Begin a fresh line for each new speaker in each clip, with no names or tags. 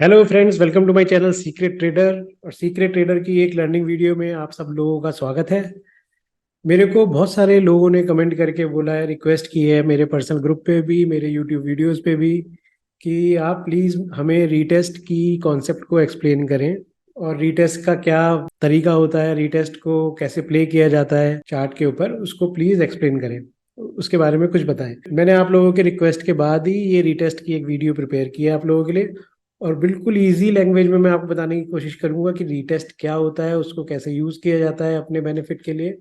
Hello friends, welcome to my channel secret trader. और secret trader की एक learning video में आप सब लोगों का स्वागत है। मेरे को बहुत सारे लोगों ने कमेंट करके बोला है, रिक्वेस्ट की है मेरे पर्सनल ग्रुप पे भी, मेरे यूट्यूब वीडियोस पे भी, कि आप प्लीज़ हमें रीटेस्ट की कॉन्सेप्ट को एक्सप्लेन करें और रीटेस्ट का क्या तरीका होता है, रीटेस्ट को कैसे प्ले किया जाता है चार्ट के ऊपर, उसको प्लीज़ एक्सप्लेन करें, उसके बारे में कुछ बताएं। मैंने आप लोगों के रिक्वेस्ट के बाद ही ये रीटेस्ट की एक वीडियो प्रिपेयर की है आप लोगों के लिए, और बिल्कुल इजी लैंग्वेज में मैं आपको बताने की कोशिश करूंगा कि रीटेस्ट क्या होता है, उसको कैसे यूज़ किया जाता है अपने बेनिफिट के लिए,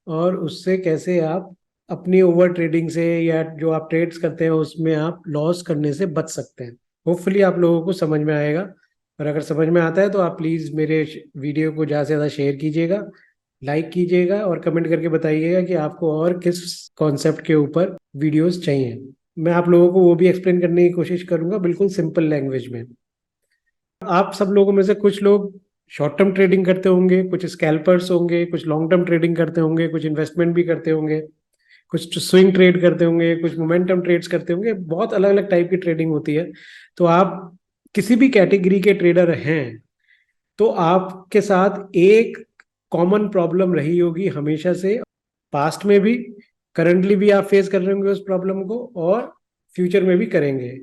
और उससे कैसे आप अपनी ओवर ट्रेडिंग से या जो आप ट्रेड्स करते हैं उसमें आप लॉस करने से बच सकते हैं। होपफुली आप लोगों को समझ में आएगा, और अगर समझ में आता है तो आप प्लीज़ मेरे वीडियो को ज़्यादा से ज़्यादा शेयर कीजिएगा, लाइक कीजिएगा और कमेंट करके बताइएगा कि आपको और किस कॉन्सेप्ट के ऊपर वीडियोस चाहिए। मैं आप लोगों को वो भी एक्सप्लेन करने की कोशिश करूंगा बिल्कुल सिंपल लैंग्वेज में। आप सब लोगों में से कुछ लोग शॉर्ट टर्म ट्रेडिंग करते होंगे, कुछ स्कैल्पर्स होंगे, कुछ लॉन्ग टर्म ट्रेडिंग करते होंगे, कुछ इन्वेस्टमेंट भी करते होंगे, कुछ स्विंग ट्रेड करते होंगे, कुछ मोमेंटम ट्रेड्स करते होंगे। बहुत अलग अलग टाइप की ट्रेडिंग होती है। तो आप किसी भी कैटेगरी के ट्रेडर हैं तो आपके साथ एक कॉमन प्रॉब्लम रही होगी हमेशा से, पास्ट में भी, करंटली भी आप फेस कर रहे होंगे उस प्रॉब्लम को, और फ्यूचर में भी करेंगे।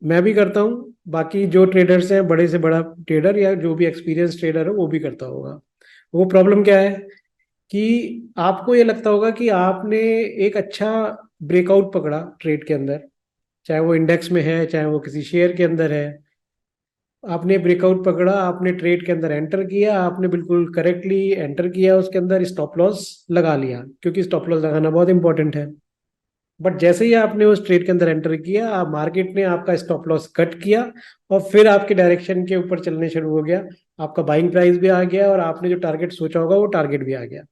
मैं भी करता हूँ, बाकी जो ट्रेडर्स हैं, बड़े से बड़ा ट्रेडर या जो भी एक्सपीरियंस ट्रेडर है वो भी करता होगा। वो प्रॉब्लम क्या है कि आपको ये लगता होगा कि आपने एक अच्छा ब्रेकआउट पकड़ा ट्रेड के अंदर, चाहे वो इंडेक्स में है चाहे वो किसी शेयर के अंदर है। आपने ब्रेकआउट पकड़ा, आपने ट्रेड के अंदर एंटर किया, आपने बिल्कुल करेक्टली एंटर किया, उसके अंदर स्टॉप लॉस लगा लिया, क्योंकि स्टॉप लॉस लगाना बहुत इंपॉर्टेंट है। बट जैसे ही आपने उस ट्रेड के अंदर एंटर किया, मार्केट ने आपका स्टॉप लॉस कट किया और फिर आपके डायरेक्शन के ऊपर चलने शुरू हो गया। आपका बाइंग प्राइस भी आ गया और आपने जो टारगेट सोचा होगा वो टारगेट भी आ गया।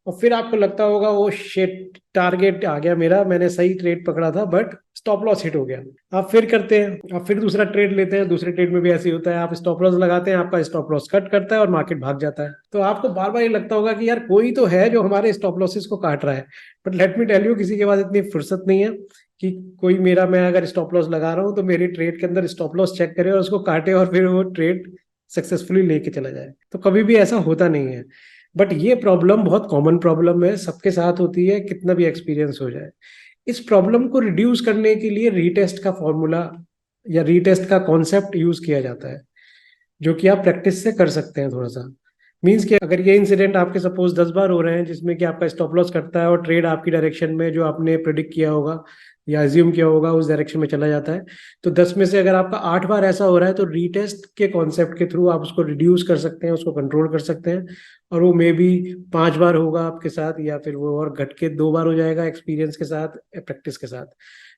और फिर आपको लगता होगा ओ शिट, टारगेट आ गया मेरा, मैंने सही ट्रेड पकड़ा था बट स्टॉप लॉस हिट हो गया। आप फिर करते हैं, आप फिर दूसरा ट्रेड लेते हैं, दूसरे ट्रेड में भी ऐसे ही होता है, आप स्टॉप लॉस लगाते हैं, आपका स्टॉप लॉस कट करता है और मार्केट भाग जाता है। तो आपको बार बार ये लगता होगा कि यार कोई तो है जो हमारे स्टॉप लॉसेस को काट रहा है। But let me tell you, किसी के पास इतनी फुर्सत नहीं है कि कोई मेरा, मैं अगर स्टॉप लॉस लगा रहा हूँ तो मेरी ट्रेड के अंदर स्टॉप लॉस चेक करे और उसको काटे और फिर वो ट्रेड सक्सेसफुली लेके चला जाए। तो कभी भी ऐसा होता नहीं है। बट ये प्रॉब्लम बहुत कॉमन प्रॉब्लम है, सबके साथ होती है, कितना भी एक्सपीरियंस हो जाए। इस प्रॉब्लम को रिड्यूस करने के लिए रीटेस्ट का फॉर्मूला या रीटेस्ट का कॉन्सेप्ट यूज किया जाता है, जो कि आप प्रैक्टिस से कर सकते हैं थोड़ा सा। मीन्स कि अगर ये इंसिडेंट आपके सपोज 10 बार हो रहे हैं जिसमें कि आपका स्टॉप लॉस करता है और ट्रेड आपकी डायरेक्शन में, जो आपने प्रिडिक्ट किया होगा या एज्यूम किया होगा, उस डायरेक्शन में चला जाता है, तो 10 में से अगर आपका 8 बार ऐसा हो रहा है तो रीटेस्ट के कॉन्सेप्ट के थ्रू आप उसको रिड्यूस कर सकते हैं, उसको कंट्रोल कर सकते हैं। और वो मे बी 5 बार होगा आपके साथ, या फिर वो और घट के 2 बार हो जाएगा एक्सपीरियंस के साथ, प्रैक्टिस के साथ।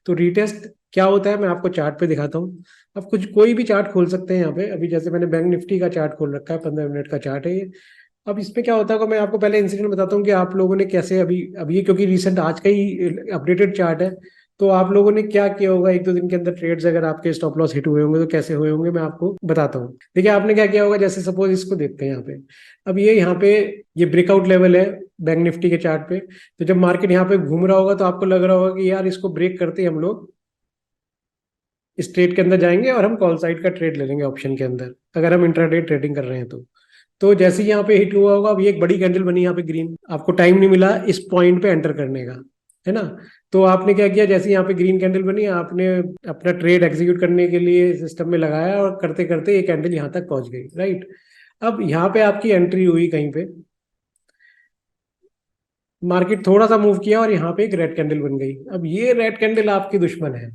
तो रीटेस्ट क्या होता है मैं आपको चार्ट पे दिखाता हूँ। अब कुछ कोई भी चार्ट खोल सकते हैं यहाँ पे। अभी जैसे मैंने बैंक निफ्टी का चार्ट खोल रखा है, 15 मिनट का चार्ट है ये। अब इसमें क्या होता है, मैं आपको पहले इंसिडेंट बताता हूँ कि आप लोगों ने कैसे अभी ये, क्योंकि रिसेंट आज का ही अपडेटेड चार्ट है, तो आप लोगों ने क्या किया होगा एक दो दिन के अंदर ट्रेड्स, अगर आपके स्टॉप लॉस हिट हुए होंगे तो कैसे हुए होंगे मैं आपको बताता हूँ। देखिए आपने क्या किया होगा, जैसे सपोज इसको देखते हैं यहाँ पे। अब ये यहाँ पे, ये ब्रेकआउट लेवल है बैंक निफ्टी के चार्ट पे। तो जब मार्केट यहाँ पे घूम रहा होगा तो आपको लग रहा होगा कि यार इसको ब्रेक करते ही हम लोग इस ट्रेड के अंदर जाएंगे और हम कॉल साइड का ट्रेड ले लेंगे ऑप्शन के अंदर, अगर हम इंट्राडे ट्रेडिंग कर रहे हैं तो जैसे ही यहाँ पे हिट हुआ होगा, अब ये एक बड़ी कैंडल बनी यहाँ पे ग्रीन, आपको टाइम नहीं मिला इस पॉइंट पे एंटर करने का, है ना। तो आपने क्या किया, जैसे यहाँ पे ग्रीन कैंडल बनी, आपने अपना ट्रेड एग्जीक्यूट करने के लिए सिस्टम में लगाया और करते करते ये कैंडल यहाँ तक पहुंच गई, राइट। अब यहाँ पे आपकी एंट्री हुई कहीं पे, मार्केट थोड़ा सा मूव किया और यहाँ पे एक रेड कैंडल बन गई। अब ये रेड कैंडल आपकी दुश्मन है।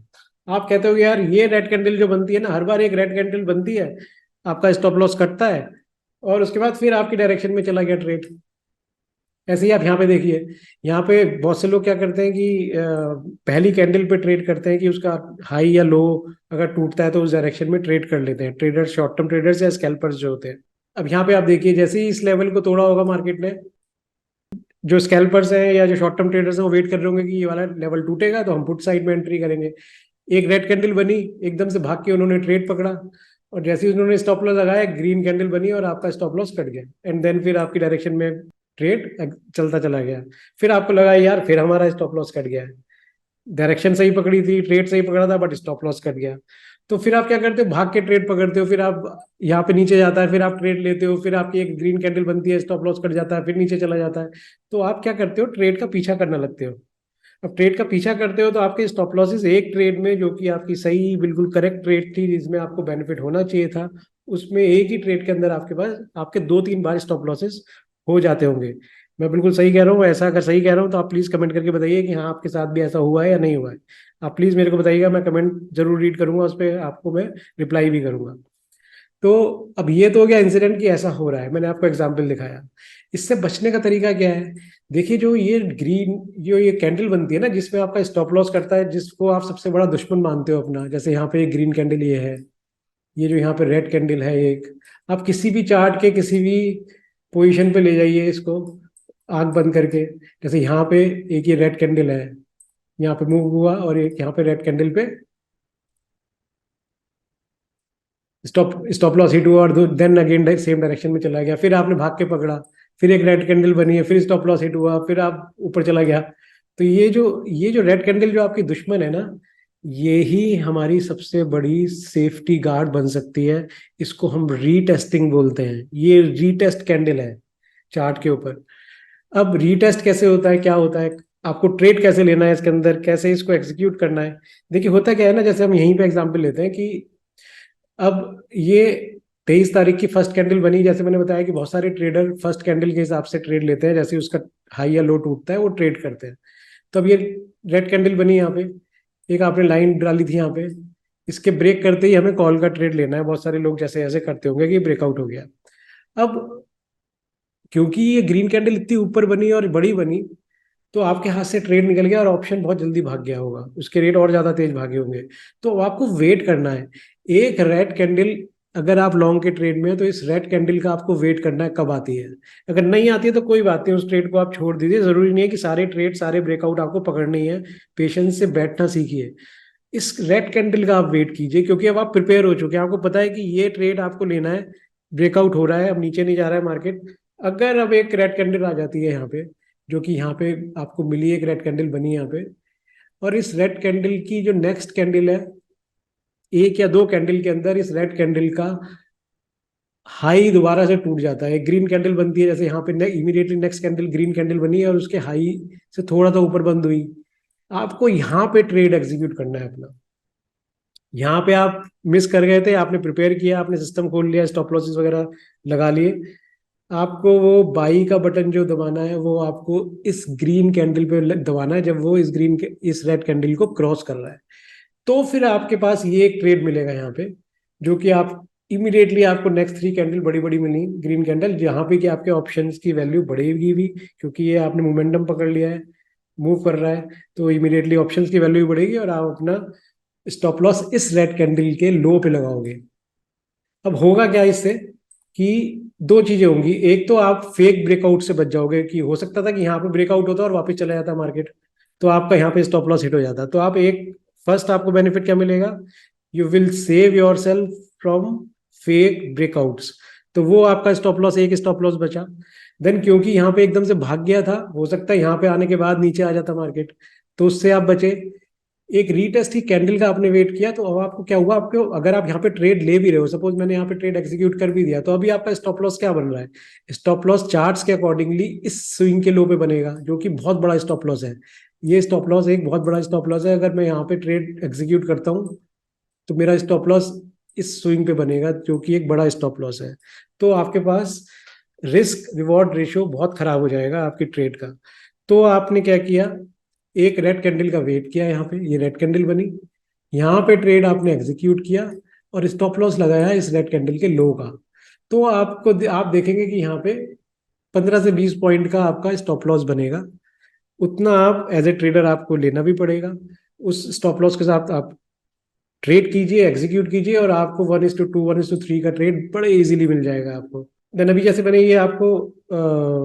आप कहते हो कि यार ये रेड कैंडल जो बनती है ना, हर बार एक रेड कैंडल बनती है, आपका स्टॉप लॉस कटता है और उसके बाद फिर आपकी डायरेक्शन में चला गया ट्रेड। ऐसे ही आप यहाँ पे देखिए, यहाँ पे बहुत से लोग क्या करते हैं कि पहली कैंडल पे ट्रेड करते हैं कि उसका हाई या लो अगर टूटता है तो उस डायरेक्शन में ट्रेड कर लेते हैं, ट्रेडर्स, शॉर्ट टर्म ट्रेडर्स या स्कैल्पर्स जो होते हैं। अब यहाँ पे आप देखिए, जैसे ही इस लेवल को तोड़ा होगा मार्केट ने, जो स्कैल्पर्स हैं या जो शॉर्ट टर्म ट्रेडर्स हैं वो वेट कर रहे होंगे कि ये वाला लेवल टूटेगा तो हम पुट साइड में एंट्री करेंगे। एक रेड कैंडल बनी, एकदम से भाग के उन्होंने ट्रेड पकड़ा, और जैसे ही उन्होंने स्टॉप लॉस लगाया, ग्रीन कैंडल बनी और आपका स्टॉप लॉस कट गया, एंड देन फिर आपकी डायरेक्शन में ट्रेड चलता चला गया। फिर आपको लगा यार फिर हमारा स्टॉप लॉस कट गया है, डायरेक्शन सही पकड़ी थी, ट्रेड सही पकड़ा था, बट स्टॉप लॉस कट गया। तो फिर आप क्या करते हो, भाग के ट्रेड पकड़ते हो, फिर आप यहाँ पे नीचे जाता है, फिर आप ट्रेड लेते हो, फिर आपकी एक ग्रीन कैंडल बनती है, स्टॉप लॉस कट जाता है, फिर नीचे चला जाता है। तो आप क्या करते हो, ट्रेड का पीछा करने लगते हो। अब ट्रेड का पीछा करते हो तो आपके स्टॉप लॉसेस एक ट्रेड में, जो कि आपकी सही बिल्कुल करेक्ट ट्रेड थी जिसमें आपको बेनिफिट होना चाहिए था, उसमें एक ही ट्रेड के अंदर आपके पास आपके 2-3 बार स्टॉप लॉसेस हो जाते होंगे। मैं बिल्कुल सही कह रहा हूँ? ऐसा अगर सही कह रहा हूँ तो आप प्लीज कमेंट करके बताइए कि हाँ आपके साथ भी ऐसा हुआ है या नहीं हुआ है। आप प्लीज मेरे को बताइएगा, मैं कमेंट जरूर रीड करूंगा, उस पर आपको मैं रिप्लाई भी करूंगा। तो अब ये तो हो गया इंसिडेंट कि ऐसा हो रहा है, मैंने आपको एग्जाम्पल दिखाया। इससे बचने का तरीका क्या है? देखिए, जो ये ग्रीन, जो ये कैंडल बनती है ना जिसमें आपका स्टॉप लॉस करता है, जिसको आप सबसे बड़ा दुश्मन मानते हो अपना, जैसे यहाँ पे एक ग्रीन कैंडल ये है, ये जो यहाँ पे रेड कैंडल है एक, आप किसी भी चार्ट के किसी भी पोजीशन पे ले जाइए इसको, आंख बंद करके। जैसे यहाँ पे एक ये रेड कैंडल है, यहाँ पे मूव हुआ, और एक यहाँ पे रेड कैंडल पे स्टॉप स्टॉप लॉस हिट हुआ, और देन अगेन सेम डायरेक्शन में चला गया, फिर आपने भाग के पकड़ा, फिर एक रेड कैंडल बनी है, फिर स्टॉप लॉस हिट हुआ, फिर आप ऊपर चला गया। तो ये जो रेड कैंडल जो आपकी दुश्मन है ना, ये ही हमारी सबसे बड़ी सेफ्टी गार्ड बन सकती है। इसको हम रीटेस्टिंग बोलते हैं, ये रीटेस्ट कैंडल है चार्ट के ऊपर। अब रीटेस्ट कैसे होता है, क्या होता है, आपको ट्रेड कैसे लेना है इसके अंदर, कैसे इसको एग्जीक्यूट करना है? देखिए, होता क्या है ना, जैसे हम यहीं पे एग्जांपल लेते हैं कि अब ये 23 तारीख की फर्स्ट कैंडल बनी, जैसे मैंने बताया कि बहुत सारे ट्रेडर फर्स्ट कैंडल के हिसाब से ट्रेड लेते हैं, जैसे उसका हाई या लो टूटता है वो ट्रेड करते हैं। तो अब ये रेड कैंडल बनी यहाँ पे, एक आपने लाइन डाली थी यहाँ पे, इसके ब्रेक करते ही हमें कॉल का ट्रेड लेना है। बहुत सारे लोग जैसे ऐसे करते होंगे कि ब्रेकआउट हो गया। अब क्योंकि ये ग्रीन कैंडल इतनी ऊपर बनी और बड़ी बनी, तो आपके हाथ से ट्रेड निकल गया और ऑप्शन बहुत जल्दी भाग गया होगा, उसके रेट और ज्यादा तेज भागे होंगे। तो अब आपको वेट करना है। एक रेड कैंडल, अगर आप लॉन्ग के ट्रेड में है तो इस रेड कैंडल का आपको वेट करना है कब आती है। अगर नहीं आती है तो कोई बात नहीं, उस ट्रेड को आप छोड़ दीजिए। जरूरी नहीं है कि सारे ट्रेड सारे ब्रेकआउट आपको पकड़ने ही है। पेशेंस से बैठना सीखिए। इस रेड कैंडल का आप वेट कीजिए, क्योंकि अब आप प्रिपेयर हो चुके हैं, आपको पता है कि ये ट्रेड आपको लेना है। ब्रेकआउट हो रहा है, अब नीचे नहीं जा रहा है मार्केट। अगर अब एक रेड कैंडल आ जाती है यहाँ पे, जो कि यहाँ पे आपको मिली, एक रेड कैंडल बनी यहाँ पे, और इस रेड कैंडल की जो नेक्स्ट कैंडल है, 1 या 2 कैंडल के अंदर इस रेड कैंडल का हाई दोबारा से टूट जाता है, ग्रीन कैंडल बनती है, जैसे यहाँ पे immediately next candle green candle बनी है और उसके हाई से थोड़ा सा ऊपर बंद हुई, आपको यहाँ पे ट्रेड एग्जीक्यूट करना है अपना। यहाँ पे आप मिस कर गए थे, आपने प्रिपेयर किया, आपने सिस्टम खोल लिया, स्टॉप लॉसेस वगैरह लगा लिए, आपको वो बाई का बटन जो दबाना है वो आपको इस ग्रीन कैंडल पे दबाना है, जब वो इस रेड कैंडल को क्रॉस कर रहा है। तो फिर आपके पास ये एक ट्रेड मिलेगा यहाँ पे, जो कि आप इमीडिएटली, आपको नेक्स्ट 3 कैंडल बड़ी बड़ी मिली ग्रीन कैंडल, जहाँ पे कि आपके ऑप्शंस की वैल्यू बढ़ेगी भी, क्योंकि ये आपने मोमेंटम पकड़ लिया है, मूव कर रहा है, तो इमीडिएटली ऑप्शंस की वैल्यू भी बढ़ेगी और आप अपना स्टॉप लॉस इस रेड कैंडल के लो पे लगाओगे। अब होगा क्या इससे, कि दो चीजें होंगी। एक तो आप फेक ब्रेकआउट से बच जाओगे, कि हो सकता था कि यहाँ पे ब्रेकआउट होता और वापस चला जाता मार्केट, तो आपका यहाँ पे स्टॉप लॉस हिट हो जाता। तो आप एक, फर्स्ट आपको बेनिफिट क्या मिलेगा, you will save your self from fake breakouts. तो वो आपका स्टॉप लॉस, एक स्टॉप लॉस बचा। देन क्योंकि यहाँ पे एकदम से भाग गया था, हो सकता है यहाँ पे आने के बाद नीचे आ जाता मार्केट, तो उससे आप बचे। एक रीटेस्ट की कैंडल का आपने वेट किया, तो अब आपको क्या हुआ, आपको अगर आप यहाँ पे ट्रेड ले भी रहे हो, सपोज मैंने यहाँ पे ट्रेड एग्जीक्यूट कर भी दिया, तो अभी आपका स्टॉप लॉस क्या बन रहा है, स्टॉप लॉस चार्ट्स के अकॉर्डिंगली इस स्विंग के लो पे बनेगा, जो कि बहुत बड़ा स्टॉप लॉस है। ये स्टॉप लॉस एक बहुत बड़ा स्टॉप लॉस है। अगर मैं यहाँ पे ट्रेड एग्जीक्यूट करता हूँ तो मेरा स्टॉप लॉस इस स्विंग पे बनेगा, जो कि एक बड़ा स्टॉप लॉस है। तो आपके पास रिस्क रिवॉर्ड रेशियो बहुत खराब हो जाएगा आपकी ट्रेड का। तो आपने क्या किया, एक रेड कैंडल का वेट किया, यहाँ पे ये रेड कैंडल बनी, यहाँ पे ट्रेड आपने एग्जीक्यूट किया और स्टॉप लॉस लगाया इस रेड कैंडल के लो का। तो आप देखेंगे कि यहाँ पे 15 से 20 पॉइंट का आपका स्टॉप लॉस बनेगा। उतना आप एज ए ट्रेडर आपको लेना भी पड़ेगा। उस स्टॉप लॉस के साथ आप ट्रेड कीजिए, एग्जीक्यूट कीजिए, और आपको 1:2 1:3 का ट्रेड बड़े इजीली मिल जाएगा आपको। देन अभी जैसे मैंने ये आपको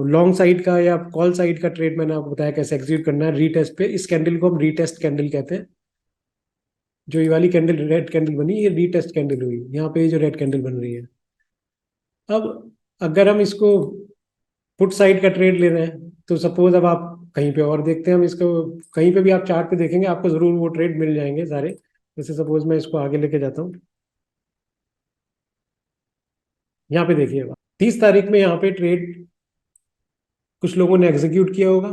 लॉन्ग साइड का या कॉल साइड का ट्रेड मैंने आपको बताया कैसे एग्जीक्यूट करना है रीटेस्ट पे। इस कैंडल को हम रीटेस्ट कैंडल कहते हैं। जो ये वाली कैंडल रेड कैंडल बनी, ये रीटेस्ट कैंडल हुई, यहाँ पे जो रेड कैंडल बन रही है। अब अगर हम इसको पुट साइड का ट्रेड ले रहे हैं, तो सपोज अब आप कहीं पे और देखते हैं, हम इसको कहीं पे भी आप चार्ट पे देखेंगे, आपको जरूर वो ट्रेड मिल जाएंगे सारे। जैसे सपोज मैं इसको आगे लेके जाता हूँ, यहाँ पे देखिएगा 30 तारीख में यहाँ पे ट्रेड कुछ लोगों ने एग्जीक्यूट किया होगा,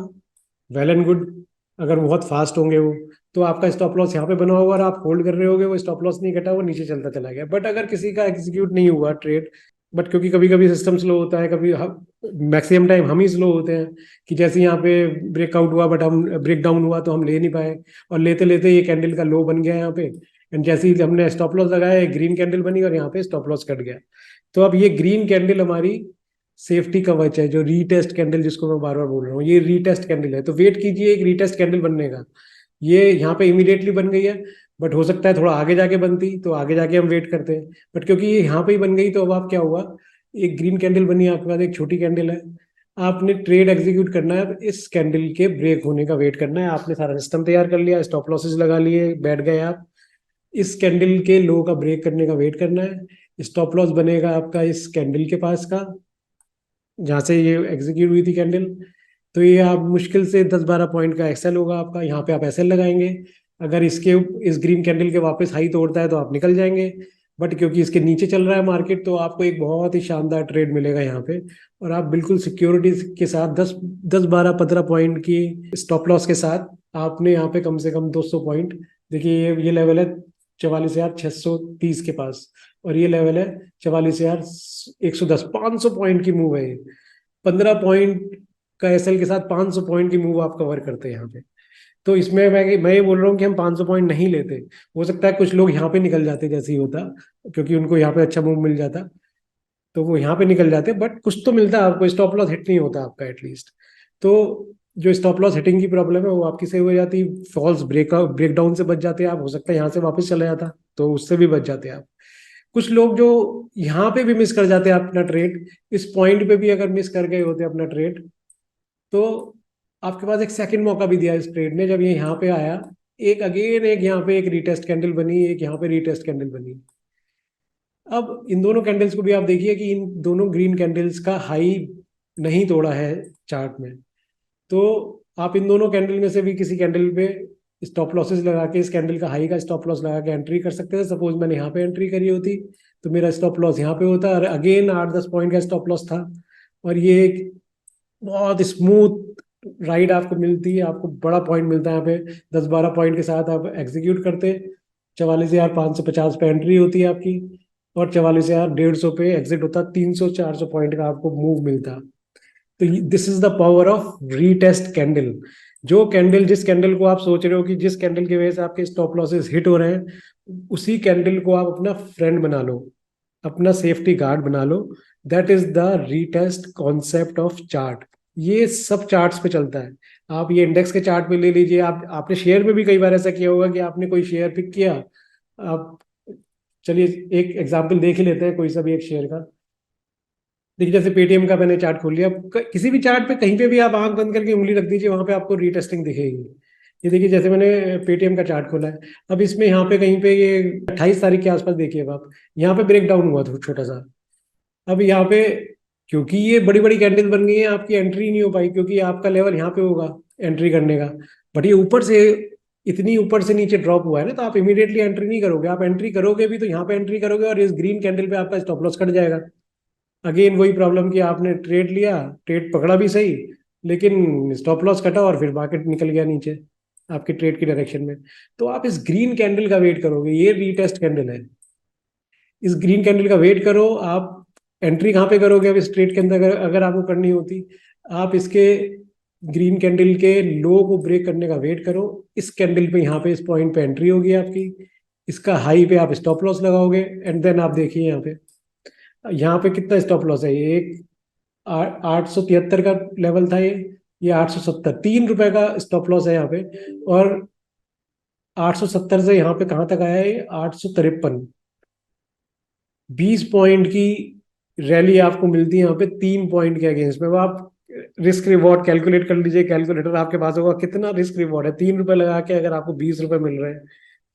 वेल एंड गुड। अगर बहुत फास्ट होंगे वो, तो आपका स्टॉप लॉस यहाँ पे बना होगा और आप होल्ड कर रहे होगे, वो स्टॉप लॉस नहीं कटा, वो नीचे चलता चला गया। बट अगर किसी का एग्जीक्यूट नहीं हुआ ट्रेड, बट क्योंकि कभी कभी सिस्टम स्लो होता है, कभी मैक्सिमम टाइम हम ही स्लो होते हैं, कि जैसे यहाँ पे ब्रेकआउट हुआ बट हम ब्रेक डाउन हुआ तो हम ले नहीं पाए, और लेते लेते ये कैंडल का लो बन गया यहाँ पे, एंड जैसे ही हमने स्टॉप लॉस लगाया ग्रीन कैंडल बनी और यहाँ पे स्टॉप लॉस कट गया। तो अब ये ग्रीन कैंडल हमारी सेफ्टी कवच है, जो रीटेस्ट कैंडल जिसको मैं बार बार बोल रहा हूँ, ये रीटेस्ट कैंडल है। तो वेट कीजिए एक रीटेस्ट कैंडल बनने का। ये यहाँ पे इमीडिएटली बन गई है, बट हो सकता है थोड़ा आगे जाके बनती, तो आगे जाके हम वेट करते हैं। बट क्योंकि ये यहाँ पे ही बन गई, तो अब आप क्या हुआ, एक ग्रीन कैंडल बनी आपके पास, एक छोटी कैंडल है, आपने ट्रेड एग्जीक्यूट करना है। अब इस कैंडल के ब्रेक होने का वेट करना है। आपने सारा सिस्टम तैयार कर लिया, स्टॉप लॉसेस लगा लिए, बैठ गए आप। इस कैंडल के लो का ब्रेक करने का वेट करना है। स्टॉप लॉस बनेगा आपका इस कैंडल के पास का, जहाँ से ये एग्जीक्यूट हुई थी कैंडल। तो ये आप मुश्किल से 10-12 पॉइंट का एक्सेल होगा आपका, यहाँ पे आप एक्सेल लगाएंगे। अगर इसके इस ग्रीन कैंडल के वापस हाई तोड़ता है तो आप निकल जाएंगे, बट क्योंकि इसके नीचे चल रहा है मार्केट, तो आपको एक बहुत ही शानदार ट्रेड मिलेगा यहाँ पे। और आप बिल्कुल सिक्योरिटी के साथ 10-12-15 पॉइंट की स्टॉप लॉस के साथ आपने यहाँ पे कम से कम 200 पॉइंट। देखिए ये लेवल है 44,630 के पास, और ये लेवल है 44,110। 500 पॉइंट की मूव है ये। 15 पॉइंट का एसएल के साथ 500 पॉइंट की मूव आप कवर करते हैं यहाँ पे। तो इसमें मैं ये बोल रहा हूँ कि हम 500 पॉइंट नहीं लेते। हो सकता है कुछ लोग यहाँ पे निकल जाते जैसे ही होता, क्योंकि उनको यहाँ पे अच्छा मूव मिल जाता, तो वो यहाँ पे निकल जाते, बट कुछ तो मिलता है आपको, स्टॉप लॉस हिट नहीं होता आपका एटलीस्ट। तो जो स्टॉप लॉस हिटिंग की प्रॉब्लम है वो आपकी सही हो जाती, फॉल्स ब्रेकडाउन से बच जाते हैं आप। हो सकता है यहाँ से वापस चला जाता, तो उससे भी बच जाते हैं आप। कुछ लोग जो यहाँ पे भी मिस कर जाते हैं अपना ट्रेड, इस पॉइंट पे भी अगर मिस कर गए होते अपना ट्रेड, तो आपके पास एक सेकंड मौका भी दिया इस ट्रेड ने। जब ये यहाँ पे आया, एक अगेन एक यहाँ पे एक रीटेस्ट कैंडल बनी, एक यहाँ पे रीटेस्ट कैंडल बनी। अब इन दोनों कैंडल्स को भी आप देखिए कि इन दोनों ग्रीन कैंडल्स का हाई नहीं तोड़ा है चार्ट में। तो आप इन दोनों कैंडल में से भी किसी कैंडल पे स्टॉप लॉसेस लगा के, इस कैंडल का हाई का स्टॉप लॉस लगा के एंट्री कर सकते थे। सपोज मैंने यहाँ पे एंट्री करी होती, तो मेरा स्टॉप लॉस यहाँ पे होता, और अगेन 8-10 पॉइंट का स्टॉप लॉस था, और ये एक बहुत स्मूथ राइड आपको मिलती है, आपको बड़ा पॉइंट मिलता है यहाँ पे। 10-12 पॉइंट के साथ आप एग्जीक्यूट करते, 44,550 पे एंट्री होती है आपकी, और 44,150 पे एग्जिट होता। 300-400 पॉइंट का आपको मूव मिलता। तो this is the power of retest candle. जो कैंडल, जिस कैंडल को आप सोच रहे हो कि जिस कैंडल की वजह से आपके स्टॉप लॉसेस हिट हो रहे हैं, उसी कैंडल को आप अपना फ्रेंड बना लो, अपना सेफ्टी गार्ड बना लो। That is the retest concept of chart. ये सब चार्ट्स पे चलता है। आप ये इंडेक्स के चार्ट पे ले लीजिए, आपने शेयर में भी कई बार ऐसा किया होगा कि आपने कोई शेयर पिक किया। आप चलिए एक एग्जांपल देख ही लेते हैं कोई सा भी एक शेयर का। देखिए जैसे पेटीएम का मैंने चार्ट खोल लिया, किसी भी चार्ट पे कहीं पे भी आप आंख बंद करके उंगली रख दीजिए, वहां पे आपको रीटेस्टिंग दिखेगी। ये देखिए जैसे मैंने पेटीएम का चार्ट खोला है, अब इसमें यहाँ पे कहीं पे ये 28 तारीख के आसपास देखिएगा आप, यहाँ पे ब्रेक डाउन हुआ था छोटा सा। अब यहाँ पे क्योंकि ये बड़ी बड़ी कैंडल बन गई है, आपकी एंट्री नहीं हो पाई, क्योंकि आपका लेवल यहाँ पे होगा एंट्री करने का। बट ये ऊपर से इतनी ऊपर से नीचे ड्रॉप हुआ है ना, तो आप इमीडिएटली एंट्री नहीं करोगे। आप एंट्री करोगे भी तो यहाँ पे एंट्री करोगे, और इस ग्रीन कैंडल पे आपका स्टॉप लॉस कट जाएगा। अगेन वही प्रॉब्लम कि आपने ट्रेड लिया, ट्रेड पकड़ा भी सही, लेकिन स्टॉप लॉस कटा और फिर मार्केट निकल गया नीचे आपके ट्रेड की डायरेक्शन में। तो आप इस ग्रीन कैंडल का वेट करोगे, ये रीटेस्ट कैंडल है। इस ग्रीन कैंडल का वेट करो। आप एंट्री कहाँ पे करोगे अब इस ट्रेड के अंदर, अगर आपको करनी होती, आप इसके ग्रीन कैंडल के लो को ब्रेक करने का वेट करो। इस कैंडल पे यहाँ पे इस पॉइंट पे एंट्री होगी आपकी, इसका हाई पे आप स्टॉप लॉस लगाओगे, एंड देन आप देखिए यहाँ पे कितना स्टॉप लॉस है। ये एक 873 का लेवल था, ये 870, ₹3 का स्टॉप लॉस है यहाँ पे। और 870 से यहाँ पे कहाँ तक आया है, 853। 20 पॉइंट की रैली आपको मिलती है यहाँ पे 3 पॉइंट के अगेंस्ट में। अब आप रिस्क रिवॉर्ड कैलकुलेट कर लीजिए, कैलकुलेटर आपके पास होगा, कितना रिस्क रिवॉर्ड है। ₹3 लगा के अगर आपको ₹20 मिल रहे हैं,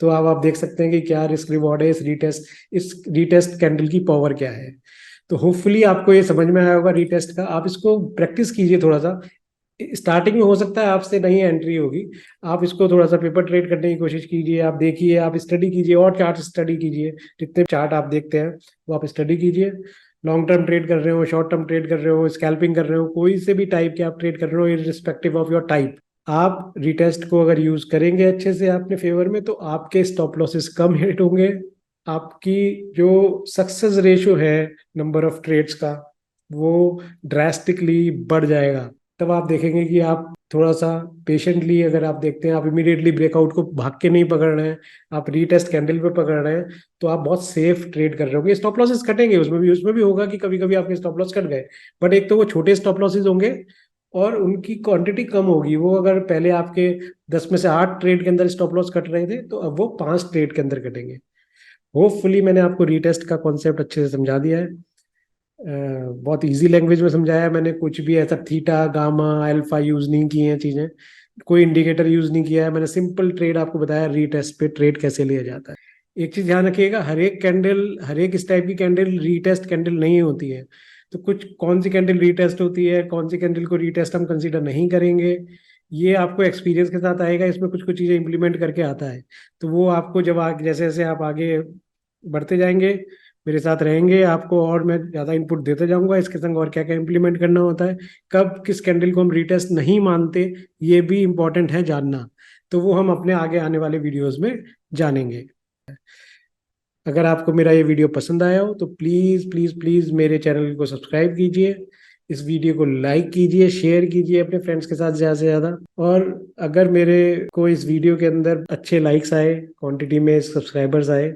तो अब आप देख सकते हैं कि क्या रिस्क रिवॉर्ड है इस रीटेस्ट कैंडल की पावर क्या है। तो होपफुली आपको ये समझ में आया होगा रीटेस्ट का। आप इसको प्रैक्टिस कीजिए थोड़ा सा, स्टार्टिंग में हो सकता है आपसे नहीं एंट्री होगी, आप इसको थोड़ा सा पेपर ट्रेड करने की कोशिश कीजिए, आप देखिए, आप स्टडी कीजिए और चार्ट स्टडी कीजिए, जितने चार्ट आप देखते हैं वो आप स्टडी कीजिए। लॉन्ग टर्म ट्रेड कर रहे हो, शॉर्ट टर्म ट्रेड कर रहे हो, स्कैल्पिंग कर रहे हो, कोई से भी टाइप के आप ट्रेड कर रहे हो, इररिस्पेक्टिव ऑफ योर टाइप, आप रिटेस्ट को अगर यूज करेंगे अच्छे से अपने फेवर में, तो आपके स्टॉप लॉसेस कम हिट होंगे, आपकी जो सक्सेस रेशियो है नंबर ऑफ ट्रेड्स का, वो ड्रास्टिकली बढ़ जाएगा। तब आप देखेंगे कि आप थोड़ा सा पेशेंटली, अगर आप देखते हैं आप इमीडिएटली ब्रेकआउट को भाग के नहीं पकड़ रहे हैं, आप रीटेस्ट कैंडल पे पकड़ रहे हैं, तो आप बहुत सेफ ट्रेड कर रहे होंगे। स्टॉप लॉसेस कटेंगे, उसमें भी होगा कि कभी कभी आपके स्टॉप लॉस कट गए, बट एक तो वो छोटे स्टॉप लॉसेस होंगे और उनकी क्वांटिटी कम होगी। वो अगर पहले आपके 10 में से 8 ट्रेड के अंदर स्टॉप लॉस कट रहे थे, तो अब वो 5 ट्रेड के अंदर कटेंगे। होपफुली मैंने आपको रीटेस्ट का कॉन्सेप्ट अच्छे से समझा दिया है। बहुत इजी लैंग्वेज में समझाया मैंने, कुछ भी ऐसा थीटा गामा अल्फा यूज नहीं किए हैं चीजें, कोई इंडिकेटर यूज नहीं किया है मैंने, सिंपल ट्रेड आपको बताया रीटेस्ट पे ट्रेड कैसे लिया जाता है। एक चीज ध्यान रखिएगा, हर एक इस टाइप की कैंडल रीटेस्ट कैंडल नहीं होती है। तो कुछ कौन सी कैंडल रीटेस्ट होती है, कौन सी कैंडल को रीटेस्ट हम कंसीडर नहीं करेंगे, ये आपको एक्सपीरियंस के साथ आएगा, इसमें कुछ कुछ चीजें इंप्लीमेंट करके आता है। तो वो आपको जब जैसे जैसे आप आगे बढ़ते जाएंगे, मेरे साथ रहेंगे, आपको और मैं ज़्यादा इनपुट देते जाऊंगा इसके संग, और क्या क्या इंप्लीमेंट करना होता है, कब किस कैंडल को हम रीटेस्ट नहीं मानते, ये भी इंपॉर्टेंट है जानना। तो वो हम अपने आगे आने वाले वीडियोस में जानेंगे। अगर आपको मेरा ये वीडियो पसंद आया हो तो प्लीज़ प्लीज़ प्लीज़ मेरे चैनल को सब्सक्राइब कीजिए, इस वीडियो को लाइक कीजिए, शेयर कीजिए अपने फ्रेंड्स के साथ ज़्यादा से ज़्यादा। और अगर मेरे को इस वीडियो के अंदर अच्छे लाइक्स आए, क्वांटिटी में सब्सक्राइबर्स आए,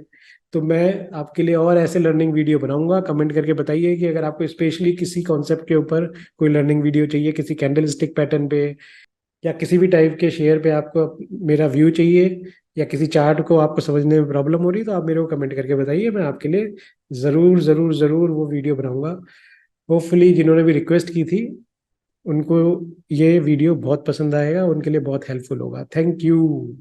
तो मैं आपके लिए और ऐसे लर्निंग वीडियो बनाऊंगा। कमेंट करके बताइए कि अगर आपको स्पेशली किसी कॉन्सेप्ट के ऊपर कोई लर्निंग वीडियो चाहिए, किसी कैंडल स्टिक पैटर्न पे या किसी भी टाइप के शेयर पे आपको मेरा व्यू चाहिए, या किसी चार्ट को आपको समझने में प्रॉब्लम हो रही है, तो आप मेरे को कमेंट करके बताइए, मैं आपके लिए ज़रूर ज़रूर ज़रूर वो वीडियो बनाऊंगा। होपफुली जिन्होंने भी रिक्वेस्ट की थी उनको ये वीडियो बहुत पसंद आएगा, उनके लिए बहुत हेल्पफुल होगा। Thank you.